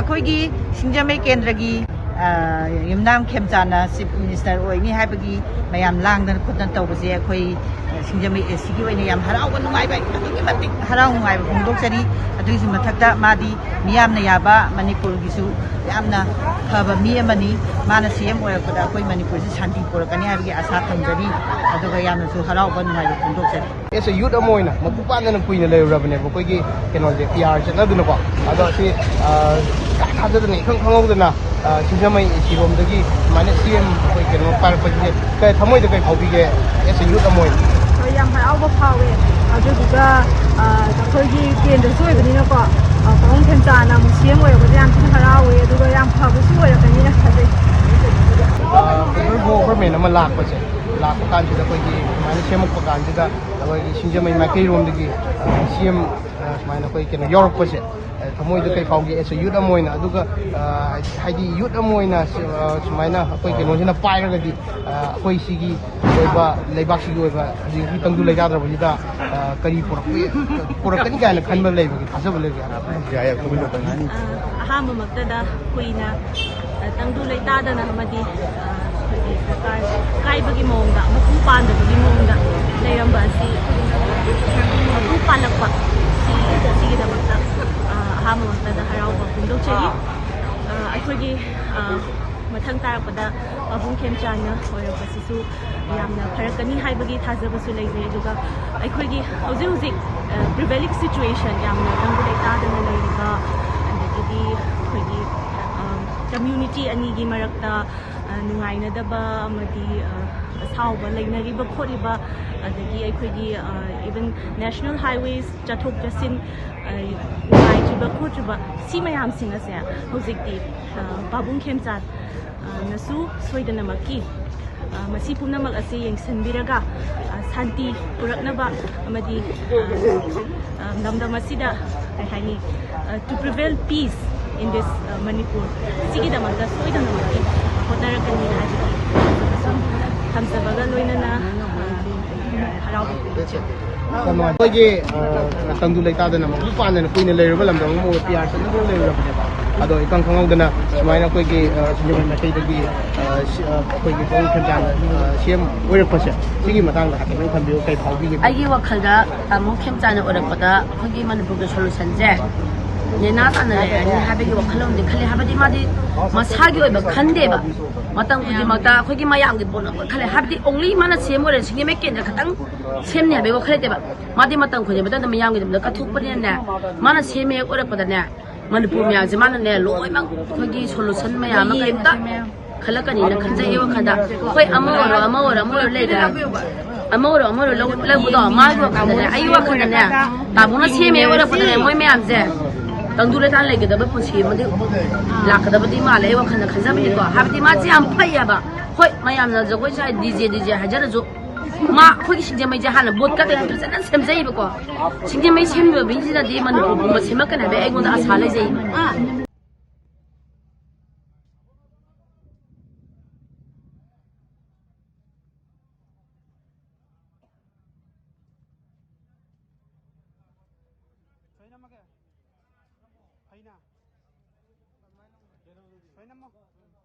ꯑꯩꯈꯣꯏꯒꯤ ꯁꯤꯡꯖꯃꯩ ꯀꯦꯟꯗ꯭ꯔꯒꯤ ꯌꯨꯝꯅꯥꯝ ꯈꯦꯝꯆꯥꯟꯅ chief minister ꯑꯣꯏꯅꯤ ꯍꯥꯏꯕꯒꯤ ꯃꯌꯥꯝ ꯂꯥꯡꯗꯅ ꯈꯣꯠꯇꯅ ꯇꯧꯕꯁꯦ ꯑꯩꯈꯣꯏ ꯁꯤꯡꯖꯃꯩ ꯑꯦꯁꯤꯒꯤ ꯑꯣꯏꯅ ꯌꯥꯝ ꯍꯔꯥꯎꯕ ꯅꯨꯡꯉꯥꯏꯕ ꯑꯗꯨꯛꯀꯤ ꯃꯇꯤꯛ ꯍꯔꯥꯎ ꯅꯨꯡꯉꯥꯏꯕ ꯐꯣꯡꯗꯣꯛꯆꯔꯤ ꯑꯗꯨꯒꯤꯁꯨ ꯃꯊꯛꯇ ꯃꯥꯗꯤ ꯃꯤꯌꯥꯝꯅ ꯌꯥꯕ ꯃꯅꯤꯄꯨꯔꯒꯤꯁꯨ ꯌꯥꯝꯅ ꯐꯕ ꯃꯤ ꯑꯃꯅꯤ ꯃꯥꯅ ꯁꯤಎಂ ꯑꯣꯏꯔꯛꯄꯗ ꯑꯩꯈꯣꯏ ꯃꯅꯤꯄꯨꯔꯁꯤ ꯁꯥꯟꯇꯤ ꯄꯨꯔꯛꯀꯅꯤ ꯍꯥꯏꯕꯒꯤ ꯑꯁꯥ ꯊꯝꯖꯔꯤ ꯑꯗꯨꯒ ꯌꯥꯝꯅꯁꯨ ꯍꯔꯥꯎꯕ ꯅꯨꯡꯉꯥꯏꯕ ꯐꯣꯡꯗꯣꯛꯆꯔꯤ ꯑꯦꯁ ꯌꯨꯠ ꯑꯃ ꯑꯣꯏꯅ ꯃꯄꯨ ꯄꯥꯟꯗꯅ ꯀꯨꯏꯅ ꯂꯩꯔꯨꯔꯕꯅꯦꯕ ꯑꯩꯈꯣꯏꯒꯤ ꯀꯩꯅꯣꯁꯦ PR ꯆꯠꯅꯗꯅꯀꯣ ꯑꯗꯣ ꯁꯤ ꯊꯥꯖꯗꯅ ꯏꯈꯪ ꯈꯪꯍꯧꯗꯅ ꯁꯤꯡꯖꯃꯩ ꯑꯦꯁꯤꯔꯣꯝꯗꯒꯤ ꯁꯨꯃꯥꯏꯅ ꯁꯤएम ꯑꯩꯈꯣꯏ ꯀꯩꯅꯣ ꯄꯥꯏꯔꯛꯄꯁꯦ ꯊꯃꯣꯏꯗ ꯀꯩ ꯐꯥꯎꯕꯤꯒꯦ ꯑꯦꯁ ꯌꯨꯠ ꯑꯃ ꯑꯣꯏꯅ ꯍꯣꯏ ꯌꯥꯝ ꯍꯔꯥꯎꯕ ꯐꯥꯎꯋꯦ ꯑꯗꯨꯗꯨꯒ ꯑꯩꯈꯣꯏꯒꯤ ꯀꯦꯟꯗ꯭ꯔꯁꯨ ꯑꯣꯏꯕꯅꯤꯅꯀꯣ ꯄꯥꯕꯨꯡ ꯈꯦꯝꯆꯥꯅ ꯑꯃꯨꯛ ꯁꯤएम ꯑꯣꯏꯔꯛꯄꯁꯦ ꯌꯥꯝ ꯊꯤꯅ ꯍꯔꯥꯎꯋꯦ ꯑꯗꯨꯒ ꯌꯥꯝ ꯐꯕꯁꯨ ꯑꯣꯏꯔꯛꯀꯅꯤꯅ ꯈꯜꯂꯤ ꯁꯦꯟꯇ꯭ꯔꯦꯜ ꯒꯣꯚꯔꯟꯃꯦꯟꯠ ꯑꯃ ꯂꯥꯛꯄ ꯀꯥꯟꯁꯤꯗ ꯑꯩꯈꯣꯏꯒꯤ ꯁꯨꯃꯥꯏꯅ ꯁꯦꯝꯃꯛꯄ ꯀꯥꯟꯁꯤꯗ ꯑꯩꯈꯣꯏꯒꯤ ꯁꯤꯡꯖꯃꯩ ꯃꯥꯏꯀꯩꯔꯣꯝꯗꯒꯤ ꯁꯤएम ꯁꯨꯃꯥꯏꯅ ꯑꯩꯈꯣꯏ ꯀꯩꯅꯣ ꯌꯥꯎꯔꯛꯄꯁꯦ ꯊꯃꯣꯏꯗ ꯀꯩ ꯐꯥꯎꯒꯦ ꯑꯦꯁ ꯌꯨꯠ ꯑꯃ ꯑꯣꯏꯅ ꯑꯗꯨꯒ ꯍꯥꯏꯗꯤ ꯌꯨꯠ ꯑꯃ ꯑꯣꯏꯅ ꯁꯨꯃꯥꯏꯅ ꯑꯩꯈꯣꯏ ꯀꯩꯅꯣꯁꯤꯅ ꯄꯥꯏꯔꯒꯗꯤ ꯑꯩꯈꯣꯏ ꯁꯤꯒꯤ ꯑꯣꯏꯕ ꯂꯩꯕꯥꯛꯁꯤꯒꯤ ꯑꯣꯏꯕ ꯍꯧꯖꯤꯛꯀꯤ ꯇꯪꯗꯨ ꯂꯩꯇꯥꯗ꯭ꯔꯕꯁꯤꯗ ꯀꯔꯤ ꯄꯨꯔꯛꯀꯅꯤ ꯀꯥꯏꯅ ꯈꯟꯕ ꯂꯩꯕꯒꯦ ꯊꯥꯖꯕ ꯂꯩꯕꯒꯦ ꯑꯍꯥꯟꯕꯃꯛꯇꯗ ꯀꯨꯏꯅ ꯇꯪꯗꯨ ꯂꯩꯇꯥꯗꯅ ꯑꯃꯗꯤ ꯑꯩꯈꯣꯏꯒꯤ ꯁꯔꯀꯥꯔ ꯀꯥꯏꯕꯒꯤ ꯃꯑꯣꯡꯗ ꯃꯄꯨ ꯄꯥꯟꯗꯕꯒꯤ ꯃꯑꯣꯡꯗ ꯂꯩꯔꯝꯕ ꯑꯁꯤ ꯃꯄꯨ ꯄꯥꯜꯂꯛꯄ ꯁꯤꯒꯤꯗꯃꯛꯇ ꯑꯍꯥꯟꯕꯃꯛꯇꯗ ꯍꯔꯥꯎꯕ ꯐꯣꯡꯗꯣꯛꯆꯔꯤ ꯑꯩꯈꯣꯏꯒꯤ ꯃꯊꯪ ꯇꯥꯔꯛꯄꯗ ꯄꯥꯕꯨꯡ ꯈꯦꯝꯆꯥꯟꯅ ꯑꯣꯏꯔꯛꯄꯁꯤꯁꯨ ꯌꯥꯝꯅ ꯐꯔꯛꯀꯅꯤ ꯍꯥꯏꯕꯒꯤ ꯊꯥꯖꯕꯁꯨ ꯂꯩꯖꯩ ꯑꯗꯨꯒ ꯑꯩꯈꯣꯏꯒꯤ ꯍꯧꯖꯤꯛ ꯄ꯭ꯔꯤꯚꯦꯂꯤꯡ ꯁꯤꯆꯨꯋꯦꯁꯟ ꯌꯥꯝꯅ ꯇꯪꯗꯨ ꯂꯩꯇꯥꯗꯅ ꯂꯩꯔꯤꯕ ꯑꯗꯒꯤꯗꯤ ꯑꯩꯈꯣꯏꯒꯤ ꯀꯝꯃ꯭ꯌꯨꯅꯤꯇꯤ ꯑꯅꯤꯒꯤ ꯃꯔꯛꯇ ꯅꯨꯡꯉꯥꯏꯅꯗꯕ ꯑꯃꯗꯤ ꯑꯁꯥꯎꯕ ꯂꯩꯅꯔꯤꯕ ꯈꯣꯠꯂꯤꯕ ꯑꯗꯒꯤ ꯑꯩꯈꯣꯏꯒꯤ ꯏꯚꯟ ꯅꯦꯁꯅꯦꯜ ꯍꯥꯏꯋꯦꯁ ꯆꯠꯊꯣꯛ ꯆꯠꯁꯤꯟ ꯅꯨꯡꯉꯥꯏꯇ꯭ꯔꯤꯕ ꯈꯣꯠꯇ꯭ꯔꯤꯕ ꯁꯤ ꯃꯌꯥꯝꯁꯤꯡ ꯑꯁꯦ ꯍꯧꯖꯤꯛꯇꯤ ꯄꯥꯕꯨꯡ ꯈꯦꯝꯆꯥꯟ ꯅꯁꯨ ꯁꯣꯏꯗꯅꯃꯛꯀꯤ ꯃꯁꯤ ꯄꯨꯝꯅꯃꯛ ꯑꯁꯤ ꯌꯦꯡꯁꯤꯟꯕꯤꯔꯒ ꯁꯥꯟꯇꯤ ꯄꯨꯔꯛꯅꯕ ꯑꯃꯗꯤ ꯂꯝꯗꯝ ꯑꯁꯤꯗ ꯀꯩ ꯍꯥꯏꯅꯤ to prevail peace in this Manipur ꯁꯤꯒꯤꯗꯃꯛꯇ ꯁꯣꯏꯗꯅꯃꯛꯀꯤ ꯍꯣꯠꯅꯔꯛꯀꯅꯤ ꯍꯥꯏꯕꯒꯤ ꯊꯝꯖꯕꯒ ꯂꯣꯏꯅꯅ ꯍꯔꯥꯎꯕ ꯐꯣꯡꯗꯣꯛꯆꯔꯤ ꯑꯩꯈꯣꯏꯒꯤ ꯇꯪꯗꯨ ꯂꯩꯇꯥꯗꯅ ꯃꯄꯨ ꯄꯥꯟꯗꯅ ꯀꯨꯏꯅ ꯂꯩꯔꯨꯕ ꯂꯝꯗꯝ ꯑꯃ ꯑꯣꯏꯕ PR ꯆꯠꯅꯗꯅ ꯂꯩꯔꯨꯔꯕꯅꯦꯕ ꯑꯗꯣ ꯏꯈꯪ ꯈꯪꯍꯧꯗꯅ ꯁꯨꯃꯥꯏꯅ ꯑꯩꯈꯣꯏꯒꯤ ꯁꯤꯡꯖꯃꯩ ꯃꯥꯏꯀꯩꯗꯒꯤ ꯑꯩꯈꯣꯏꯒꯤ ꯄꯥꯕꯨꯡ ꯈꯦꯝꯆꯥꯟꯅ ꯁꯤएम ꯑꯣꯏꯔꯛꯄꯁꯦ ꯁꯤꯒꯤ ꯃꯇꯥꯡꯗ ꯍꯥꯏꯐꯦꯠꯇꯪ ꯊꯝꯕꯤꯌꯨ ꯀꯩ ꯐꯥꯎꯕꯤꯒꯦ ꯑꯩꯒꯤ ꯋꯥꯈꯜꯗ ꯄꯥꯕꯨꯡ ꯈꯦꯝꯆꯥꯟꯅ ꯑꯣꯏꯔꯛꯄꯗ ꯑꯩꯈꯣꯏꯒꯤ ꯃꯅꯤꯄꯨꯔꯒꯤ ꯁꯣꯂꯨꯁꯟꯁꯦ ꯅꯦꯅꯥ ꯇꯥꯟꯅ ꯂꯩꯔꯅꯤ ꯍꯥꯏꯕꯒꯤ ꯋꯥꯈꯜꯂꯣꯟꯗꯤ ꯈꯜꯂꯤ ꯍꯥꯏꯕꯗꯤ ꯃꯥꯗꯤ ꯃꯁꯥꯒꯤ ꯑꯣꯏꯕ ꯈꯟꯗꯦꯕ ꯃꯇꯝ ꯈꯨꯗꯤꯡꯃꯛꯇ ꯑꯩꯈꯣꯏꯒꯤ ꯃꯌꯥꯝꯒꯤ ꯄꯣꯠꯅꯃꯛ ꯈꯜꯂꯦ ꯍꯥꯏꯕꯗꯤ ꯑꯣꯡꯂꯤ ꯃꯥꯅ ꯁꯤएम ꯑꯣꯏꯔꯦ ꯁꯤꯡꯖꯃꯩ ꯀꯦꯟꯗ꯭ꯔ ꯈꯛꯇꯪ ꯁꯦꯝꯅꯤ ꯍꯥꯏꯕꯒꯤ ꯋꯥꯈꯜ ꯂꯩꯇꯦꯕ ꯃꯥꯗꯤ ꯃꯇꯝ ꯈꯨꯗꯤꯡꯃꯛꯇ ꯃꯌꯥꯝꯒꯤꯗꯃꯛꯇ ꯀꯠꯊꯣꯛꯄꯅꯤꯅꯅꯦ ꯃꯥꯅ ꯁꯤएम ꯍꯦꯛ ꯑꯣꯏꯔꯛꯄꯗꯅꯦ ꯃꯅꯤꯄꯨꯔ ꯃꯌꯥꯝꯁꯦ ꯃꯥꯅꯅꯦ ꯂꯣꯏꯅꯃꯛ ꯑꯩꯈꯣꯏꯒꯤ ꯁꯣꯂꯨꯁꯟ ꯃꯌꯥꯝ ꯑꯃ ꯀꯔꯤꯝꯇ ꯈꯜꯂꯛꯀꯅꯤꯅ ꯈꯟꯖꯩ ꯑꯩ ꯋꯥꯈꯜꯗ ꯑꯩꯈꯣꯏ ꯑꯃ ꯑꯣꯏꯔꯣ ꯂꯩꯗꯅ ꯑꯃ ꯑꯣꯏꯔꯣ ꯂꯧꯕꯗꯣ ꯃꯥꯒꯤ ꯋꯥꯈꯜꯗꯅꯦ ꯑꯩꯒꯤ ꯋꯥꯈꯜꯗꯅꯦ ꯄꯥꯕꯨꯡꯅ ꯁꯤएꯝ ꯍꯦꯛ ꯑꯣꯏꯔꯛꯄꯗꯅꯦ ꯃꯣꯏ ꯃꯌꯥꯝꯁꯦ ꯇꯪꯗꯨ ꯂꯩꯇꯥꯅ ꯂꯩꯒꯗꯕ ꯄꯨꯟꯁꯤ ꯑꯃꯗꯤ ꯂꯥꯛꯀꯗꯕꯗꯤ ꯃꯥꯜꯂꯦ ꯑꯩ ꯋꯥꯈꯜꯗ ꯈꯟꯖꯕꯅꯤꯀꯣ ꯍꯥꯏꯕꯗꯤ ꯃꯥꯁꯦ ꯌꯥꯝ ꯐꯩꯌꯦꯕ ꯍꯣꯏ ꯃꯌꯥꯝꯅ ꯖꯒꯣꯏ ꯁꯥꯏ ꯗꯤꯖꯦ ꯍꯥꯏꯖꯔꯁꯨ ꯃꯥ ꯑꯩꯈꯣꯏꯒꯤ ꯁꯤꯡꯖꯃꯩꯁꯦ ꯍꯥꯟꯅ ꯕꯣꯠ ꯀꯠꯇꯅ ꯐꯖꯅ ꯁꯦꯝꯖꯩꯕꯀꯣ ꯁꯤꯡꯖꯃꯩ ꯁꯦꯝꯂꯤꯕ ꯃꯤꯁꯤꯅꯗꯤ ꯃꯅꯤꯄꯨꯔ ꯄꯨꯝꯕ ꯁꯦꯝꯃꯛꯀꯅꯤ ꯍꯥꯏꯕ ꯑꯩꯉꯣꯟꯗ ꯑꯁꯥ ꯂꯩꯖꯩꯕ Faina.